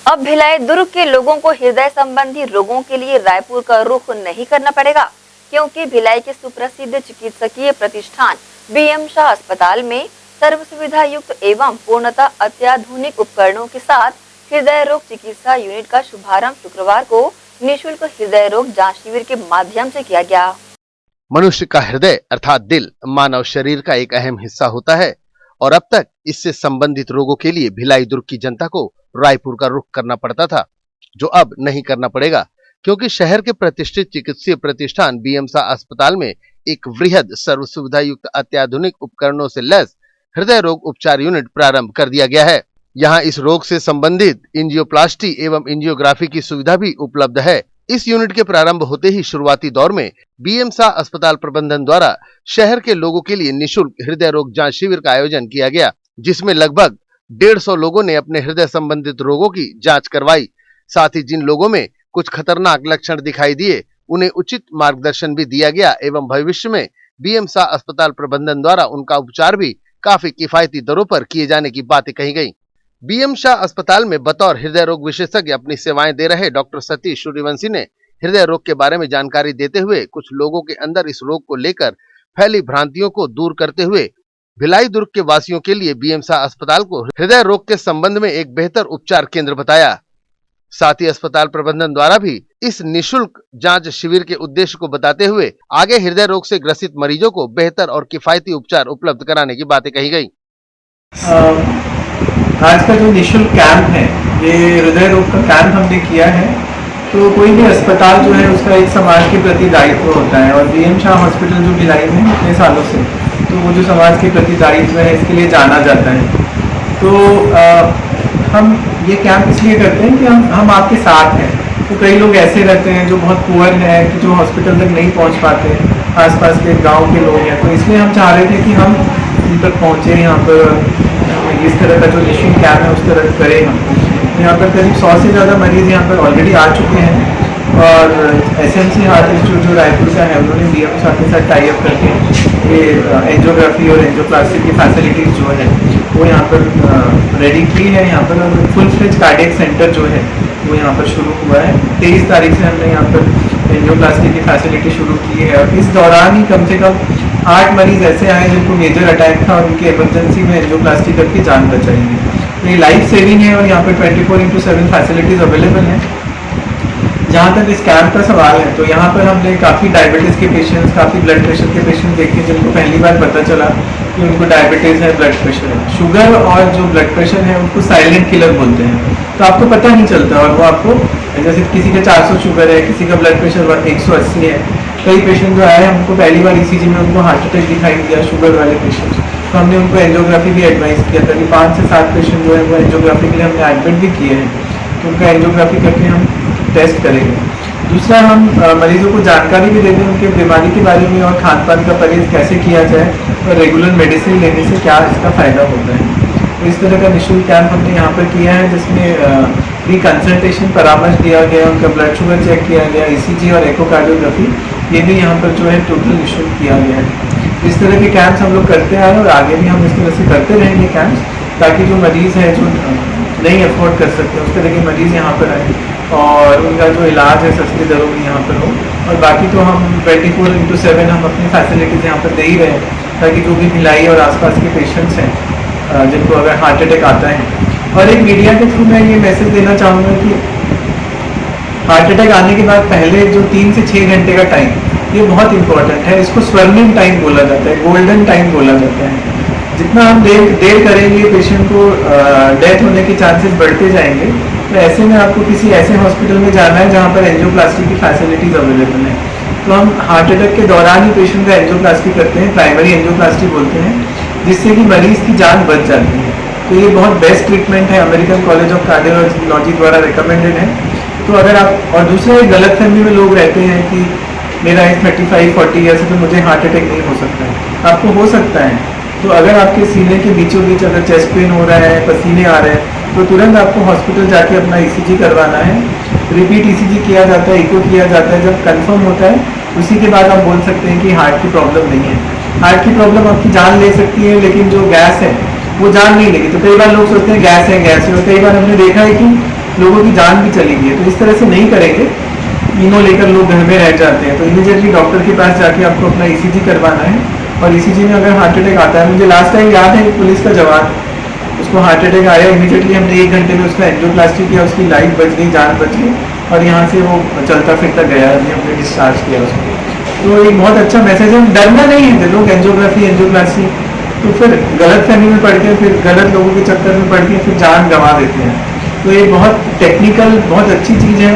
अब भिलाई दुर्ग के लोगों को हृदय संबंधी रोगों के लिए रायपुर का रुख नहीं करना पड़ेगा, क्योंकि भिलाई के सुप्रसिद्ध चिकित्सकीय प्रतिष्ठान बीएम शाह अस्पताल में सर्व सुविधा युक्त एवं पूर्णतः अत्याधुनिक उपकरणों के साथ हृदय रोग चिकित्सा यूनिट का शुभारंभ शुक्रवार को निःशुल्क हृदय रोग जांच शिविर के माध्यम से किया गया। मनुष्य का हृदय अर्थात दिल मानव शरीर का एक अहम हिस्सा होता है और अब तक इससे संबंधित रोगों के लिए भिलाई दुर्ग की जनता को रायपुर का रुख करना पड़ता था, जो अब नहीं करना पड़ेगा, क्योंकि शहर के प्रतिष्ठित चिकित्सीय प्रतिष्ठान बीएम शाह अस्पताल में एक वृहद सर्व सुविधा युक्त अत्याधुनिक उपकरणों से लैस हृदय रोग उपचार यूनिट प्रारंभ कर दिया गया है। यहाँ इस रोग से संबंधित एंजियोप्लास्टी एवं एंजियोग्राफी की सुविधा भी उपलब्ध है। इस यूनिट के प्रारंभ होते ही शुरुआती दौर में बीएम शाह अस्पताल प्रबंधन द्वारा शहर के लोगों के लिए निःशुल्क हृदय रोग जांच शिविर का आयोजन किया गया, जिसमें लगभग 150 लोगों ने अपने हृदय संबंधित रोगों की जांच करवाई। साथ ही जिन लोगों में कुछ खतरनाक लक्षण दिखाई दिए उन्हें उचित मार्गदर्शन भी दिया गया एवं भविष्य में बीएम शाह अस्पताल प्रबंधन द्वारा उनका उपचार भी काफी किफायती दरों पर किए जाने की बातें कही गई। बीएम शाह अस्पताल में बतौर हृदय रोग विशेषज्ञ अपनी सेवाएं दे रहे डॉक्टर सतीश सूर्यवंशी ने हृदय रोग के बारे में जानकारी देते हुए कुछ लोगों के अंदर इस रोग को लेकर फैली भ्रांतियों को दूर करते हुए भिलाई दुर्ग के वासियों के लिए बीएम शाह अस्पताल को हृदय रोग के संबंध में एक बेहतर उपचार केंद्र बताया। साथ ही अस्पताल प्रबंधन द्वारा भी इस निःशुल्क जांच शिविर के उद्देश्य को बताते हुए आगे हृदय रोग से ग्रसित मरीजों को बेहतर और किफायती उपचार उपलब्ध कराने की बातें कही गई। आज का जो निःशुल्क कैंप है, ये हृदय रोग का कैंप हमने किया है। तो कोई भी अस्पताल जो है उसका एक समाज के प्रति दायित्व होता है और बीएम शाह हॉस्पिटल जो भिलाई में इतने सालों से, तो वो जो समाज के प्रति दायित्व है इसके लिए जाना जाता है। तो हम ये कैंप इसलिए करते हैं कि हम आपके साथ हैं। तो कई लोग ऐसे रहते हैं जो बहुत पुअर हैं कि जो हॉस्पिटल तक नहीं पहुंच पाते, आसपास के गांव के लोग हैं, तो इसलिए हम चाह रहे थे कि हम उन तक पहुंचे। यहाँ पर इस तरह का जो निःशुल्क कैंप है उस तरह करें हम। यहाँ पर करीब 100 से ज़्यादा मरीज यहाँ पर ऑलरेडी आ चुके हैं और एसएमसी हार्ट इंस्टीट्यूट जो रायपुर का है उन्होंने बीएम शाह के साथ टाई अप करके ये एंजियोग्राफी और एंजियोप्लास्टी की फैसिलिटीज़ जो है वो यहाँ पर रेडी की है। यहाँ पर फुल फ्लेज कार्डियक सेंटर जो है वो यहाँ पर शुरू हुआ है। 23 तारीख से हमने यहाँ पर एंजियोप्लास्टी की फैसिलिटी शुरू की है और इस दौरान ही कम से कम 8 मरीज ऐसे आए जिनको मेजर अटैक था और उनकी इमरजेंसी में एंजियोप्लास्टी करके जान बचाएंगे। तो ये लाइफ सेविंग है और यहाँ पर 24/7 फैसिलिटीज़ अवेलेबल हैं। जहाँ तक इस कैंप का सवाल है, तो यहाँ पर हमने काफ़ी डायबिटीज़ के पेशेंट्स, काफ़ी ब्लड प्रेशर के पेशेंट्स देखे जिनको पहली बार पता चला कि उनको डायबिटीज़ है, ब्लड प्रेशर है। शुगर और जो ब्लड प्रेशर है उनको साइलेंट किलर बोलते हैं, तो आपको पता नहीं चलता और वो आपको, जैसे किसी का 400 शुगर है, किसी का ब्लड प्रेशर 180 है। कई पेशेंट जो आए हमको पहली बार ईसीजी में उनको हार्ट अटैक दिखाई दिया, शुगर वाले पेशेंट्स, तो हमने उनको एंजियोग्राफी भी एडवाइस किया था कि 5 से 7 पेशेंट जो है वो एंजियोग्राफी के लिए हमने एडमिट भी किए हैं, तो उनका एंजियोग्राफी करके हम टेस्ट करेंगे। दूसरा, हम मरीजों को जानकारी भी देते हैं उनके बीमारी के बारे में और खान पान का परहेज कैसे किया जाए और रेगुलर मेडिसिन लेने से क्या इसका फ़ायदा होता है। तो इस तरह का निःशुल्क कैंप हमने यहाँ पर किया है, जिसमें फ्री कंसल्टेशन परामर्श दिया गया, उनका ब्लड शुगर चेक किया गया, ईसीजी और एकोकार्डियोग्राफी ये भी यहाँ पर जो है टोटल निःशुल्क किया गया है। इस तरह के कैंप्स हम लोग करते आए और आगे भी हम इस तरह से करते रहेंगे कैंप्स, ताकि जो मरीज़ हैं जो नहीं अफोर्ड कर सकते उस तरह के मरीज़ यहाँ पर आए और उनका जो इलाज है सस्ती दरों में यहाँ पर हो। और बाकी तो हम 24/7 हम अपनी फैसिलिटीज़ यहाँ पर दे ही रहे हैं, ताकि जो भी भिलाई और आसपास के पेशेंट्स हैं जिनको अगर हार्ट अटैक आता है। और एक मीडिया के थ्रू मैं ये मैसेज देना चाहूँगा कि हार्ट अटैक आने के बाद पहले जो 3 से 6 घंटे का टाइम, ये बहुत इंपॉर्टेंट है। इसको स्वर्णिम टाइम बोला जाता है, गोल्डन टाइम बोला जाता है। जितना हम देर करेंगे पेशेंट को डेथ होने के चांसेस बढ़ते जाएंगे। तो ऐसे में आपको किसी ऐसे हॉस्पिटल में जाना है जहाँ पर एंजियोप्लास्टी की फैसिलिटीज़ अवेलेबल है। तो हम हार्ट अटैक के दौरान ही पेशेंट का एंजियोप्लास्टी करते हैं, प्राइमरी एंजियोप्लास्टी बोलते हैं, जिससे कि मरीज़ की जान बच जाती है। तो ये बहुत बेस्ट ट्रीटमेंट है, अमेरिकन कॉलेज ऑफ कार्डियोलॉजी द्वारा रिकमेंडेड है। तो अगर आप, और दूसरा एक गलत फहमी में लोग रहते हैं कि मेरा एज 35-40 ईयर्स है तो मुझे हार्ट अटैक नहीं हो सकता है। आपको हो सकता है। तो अगर आपके सीने के बीचों बीच अगर चेस्ट पेन हो रहा है, पसीने आ रहे हैं, तो तुरंत आपको हॉस्पिटल जाके अपना ईसीजी करवाना है। रिपीट ईसीजी किया जाता है, इको किया जाता है। जब कंफर्म होता है उसी के बाद आप बोल सकते हैं कि हार्ट की प्रॉब्लम नहीं है। हार्ट की प्रॉब्लम आपकी जान ले सकती है, लेकिन जो गैस है वो जान नहीं लेगी। तो कई बार लोग सोचते हैं गैस है, और कई बार हमने देखा है कि लोगों की जान भी चली गई है। तो इस तरह से नहीं करेंगे, ईनो लेकर लोग घर में रह जाते हैं, तो इमीडिएटली डॉक्टर के पास जाके आपको अपना ईसीजी करवाना है। और ईसीजी में अगर हार्ट अटैक आता है, मुझे लास्ट टाइम याद है पुलिस का जवान, उसको हार्ट अटैक आया, इमीडिएटली हमने 1 घंटे में उसका एंजियोप्लास्टी किया, उसकी लाइफ बच गई, जान बच गई और यहाँ से वो चलता फिरता गया, अभी हमने डिस्चार्ज किया उसको। तो एक बहुत अच्छा मैसेज है, डरना नहीं है लोग एंजियोप्लास्टी, तो फिर गलत फहमी में पड़ के, फिर गलत लोगों के चक्कर में पड़ के फिर जान गंवा देते हैं। तो ये बहुत टेक्निकल, बहुत अच्छी चीज़ है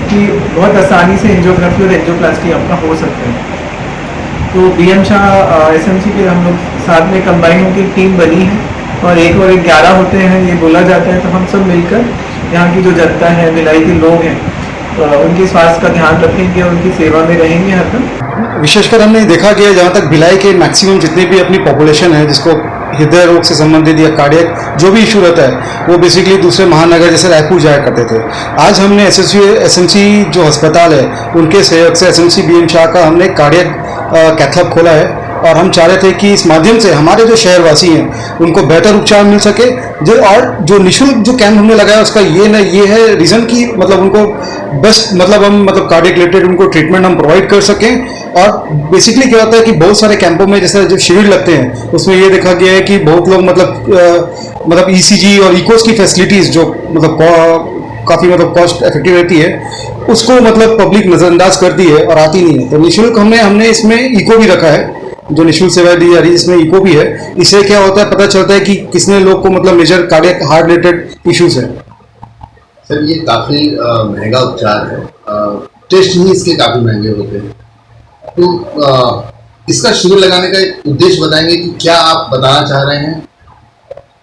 कि बहुत आसानी से एंजियोग्राफी और एंजियोप्लास्टी आपका हो सकता है। तो बीएम शाह एसएमसी के हम लोग साथ में कंबाइन होकर टीम बनी है और 1 और 11 होते हैं ये बोला जाता है। तो हम सब मिलकर यहाँ की जो जनता है, भिलाई के लोग हैं, उनके स्वास्थ्य का ध्यान रखेंगे और उनकी सेवा में रहेंगे हरदम। विशेषकर हमने देखा कि जहाँ तक भिलाई के मैक्सिमम जितनी भी अपनी पॉपुलेशन है जिसको हृदय रोग से संबंधित या कार्डियक जो भी इशू रहता है वो बेसिकली दूसरे महानगर जैसे रायपुर जाया करते थे। आज हमने एसएमसी जो अस्पताल है उनके सहयोग से एसएमसी बीएम शाह का हमने कार्डियक कैथलैब खोला है और हम चाह रहे थे कि इस माध्यम से हमारे जो शहरवासी हैं उनको बेहतर उपचार मिल सके। जो निःशुल्क जो कैंप हमने लगाया उसका ये है रीज़न कि मतलब उनको बेस्ट हम कार्डियक रिलेटेड उनको ट्रीटमेंट हम प्रोवाइड कर सकें। और बेसिकली क्या होता है कि बहुत सारे कैंपों में जैसे जो शिविर लगते हैं उसमें ये देखा गया है कि बहुत लोग मतलब ईसीजी और इकोस की फैसिलिटीज़ जो काफ़ी कॉस्ट इफेक्टिव रहती है उसको पब्लिक नज़रअंदाज करती है और आती नहीं है। तो निःशुल्क हमने इसमें इको भी रखा है, जो निःशुल्क सेवाएं दी जा रही है इसमें इको भी है। इससे क्या होता है पता चलता है कि किसने लोग को major cardiac heart related issues है। सर ये काफी महंगा उपचार है, टेस्ट ही इसके काफी महंगे होते हैं, तो इसका शिविर लगाने का एक उद्देश्य बताएंगे कि क्या आप बताना चाह रहे हैं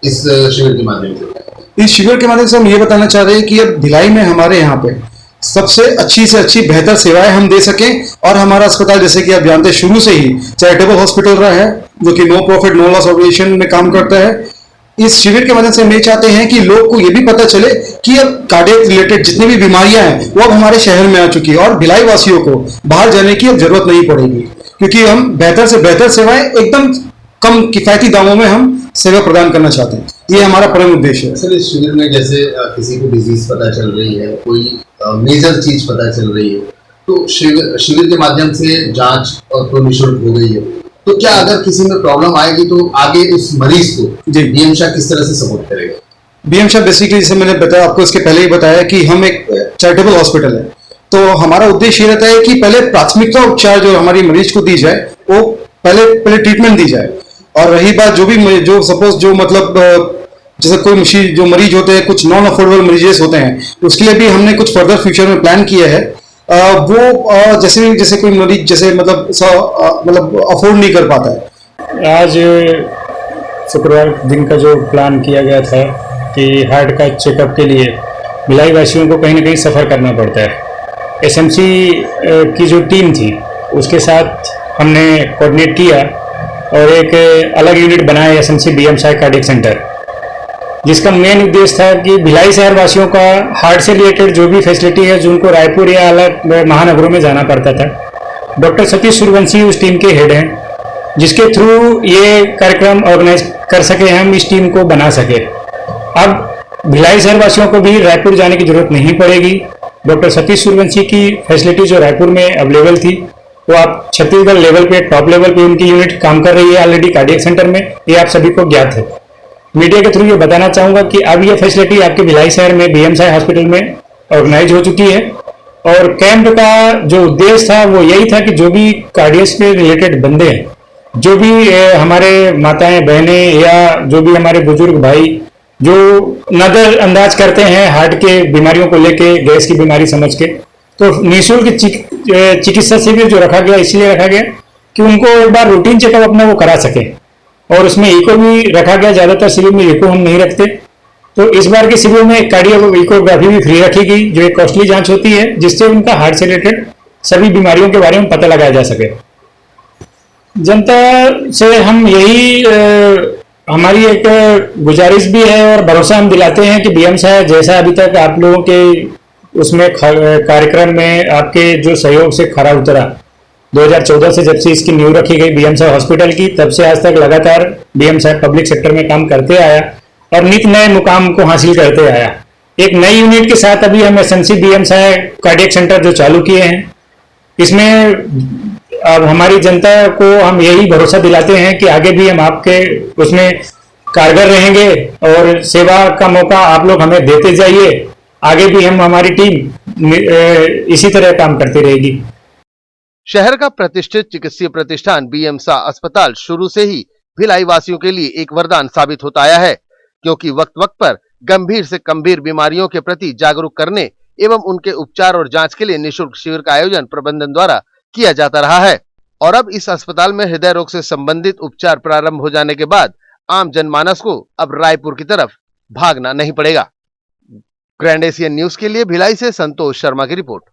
इस शिविर के माध्यम से? इस शिविर के माध्यम से हम ये बताना चाह रहे हैं कि अब भिलाई में हमारे यहाँ पे सबसे अच्छी से अच्छी बेहतर सेवाएं हम दे सकें। और हमारा अस्पताल जैसे कि आप जानते हैं शुरू से ही चैरिटेबल हॉस्पिटल रहा है जो कि no profit no loss organisation में काम करता है। इस शिविर के माध्यम से हम ये चाहते हैं कि लोग को ये भी पता चले कि अब कार्डियक रिलेटेड जितनी भी बीमारियां हैं वो अब हमारे शहर में आ चुकी है और भिलाई वासियों को बाहर जाने की अब जरूरत नहीं पड़ेगी, क्योंकि हम बेहतर से बेहतर सेवाएं एकदम कम किफायती दामों में हम सेवा प्रदान करना चाहते हैं। ये हमारा परम उद्देश्य है। सर इस शिविर में जैसे किसी को डिजीज पता चल रही है, कोई मेजर चीज पता चल रही है, तो शिविर के माध्यम से जांच और तो निःशुल्क हो गई है, तो क्या अगर किसी में प्रॉब्लम आएगी तो आगे उस मरीज को बीएम शाह किस तरह से सपोर्ट करेगा? बीएम शाह बेसिकली जैसे मैंने बताया आपको इसके पहले ही बताया कि हम एक चैरिटेबल हॉस्पिटल है, तो हमारा उद्देश्य ये रहता है कि पहले प्राथमिकता उपचार जो हमारी मरीज को दी जाए वो पहले ट्रीटमेंट दी जाए। और रही बात जो सपोज जो जैसे कोई जो मरीज होते हैं कुछ नॉन अफोर्डेबल मरीजेस होते हैं उसके लिए भी हमने कुछ फर्दर फ्यूचर में प्लान किया है। वो जैसे कोई मरीज जैसे अफोर्ड नहीं कर पाता है। आज शुक्रवार दिन का जो प्लान किया गया था कि हार्ट का चेकअप के लिए भिलाई वासियों को कहीं ना कहीं सफ़र करना पड़ता है। एसएमसी की जो टीम थी उसके साथ हमने कोऑर्डिनेट किया और एक अलग यूनिट बनाया SMC BM Shah cardiac centre, जिसका मेन उद्देश्य था कि भिलाई शहर वासियों का हार्ट से रिलेटेड जो भी फैसिलिटी है जिनको रायपुर या अलग महानगरों में जाना पड़ता था, डॉक्टर सतीश सूर्यवंशी उस टीम के हेड हैं, जिसके थ्रू ये कार्यक्रम ऑर्गेनाइज कर सके, हम इस टीम को बना सके। अब भिलाई शहर वासियों को भी रायपुर जाने की जरूरत नहीं पड़ेगी। डॉक्टर सतीश सूर्यवंशी की फैसिलिटी जो रायपुर में अवेलेबल थी वो आप छत्तीसगढ़ लेवल पे टॉप लेवल पे उनकी यूनिट काम कर रही है ऑलरेडी कार्डियक सेंटर में, ये आप सभी को ज्ञात है। मीडिया के थ्रू ये बताना चाहूंगा कि अब ये फैसिलिटी आपके भिलाई शहर में बीएम शाह हॉस्पिटल में ऑर्गेनाइज हो चुकी है। और कैंप का जो उद्देश्य था वो यही था कि जो भी कार्डियक से रिलेटेड बंदे हैं, जो भी हमारे माताएं बहनें या जो भी हमारे बुजुर्ग भाई जो नजरअंदाज करते हैं हार्ट के बीमारियों को लेके, गैस की बीमारी समझ के, तो निःशुल्क चिकित्सा शिविर जो रखा गया इसलिए रखा गया कि उनको एक बार रूटीन चेकअप अपना वो करा सके। और उसमें इको भी रखा गया, ज्यादातर शिविर में इको हम नहीं रखते, तो इस बार के शिविर में कार्डियो इकोग्राफी भी फ्री रखी गई, जो एक कॉस्टली जांच होती है जिससे उनका हार्ट से रिलेटेड सभी बीमारियों के बारे में पता लगाया जा सके। जनता से हम यही हमारी एक गुजारिश भी है और भरोसा हम दिलाते हैं कि बीएम शाह जैसा अभी तक आप लोगों के उसमें कार्यक्रम में आपके जो सहयोग से खरा उतरा, 2014 से जब से इसकी नींव रखी गई बीएम शाह हॉस्पिटल की, तब से आज तक लगातार बीएम शाह पब्लिक सेक्टर में काम करते आया और नित नए मुकाम को हासिल करते आया। एक नई यूनिट के साथ अभी हम एसएमसी बीएमशाह कार्डियक सेंटर जो चालू किए हैं, इसमें अब हमारी जनता को हम यही भरोसा दिलाते हैं कि आगे भी हम आपके उसमें कारगर रहेंगे और सेवा का मौका आप लोग हमें देते जाइए। आगे भी हम हमारी टीम इसी तरह काम करती रहेगी। शहर का प्रतिष्ठित चिकित्सीय प्रतिष्ठान बीएम शाह अस्पताल शुरू से ही भिलाई वासियों के लिए एक वरदान साबित होता आया है, क्योंकि वक्त वक्त पर गंभीर से गंभीर बीमारियों के प्रति जागरूक करने एवं उनके उपचार और जांच के लिए निःशुल्क शिविर का आयोजन प्रबंधन द्वारा किया जाता रहा है। और अब इस अस्पताल में हृदय रोग से संबंधित उपचार प्रारंभ हो जाने के बाद आम जनमानस को अब रायपुर की तरफ भागना नहीं पड़ेगा। ग्रैंड एशियन न्यूज के लिए भिलाई से संतोष शर्मा की रिपोर्ट।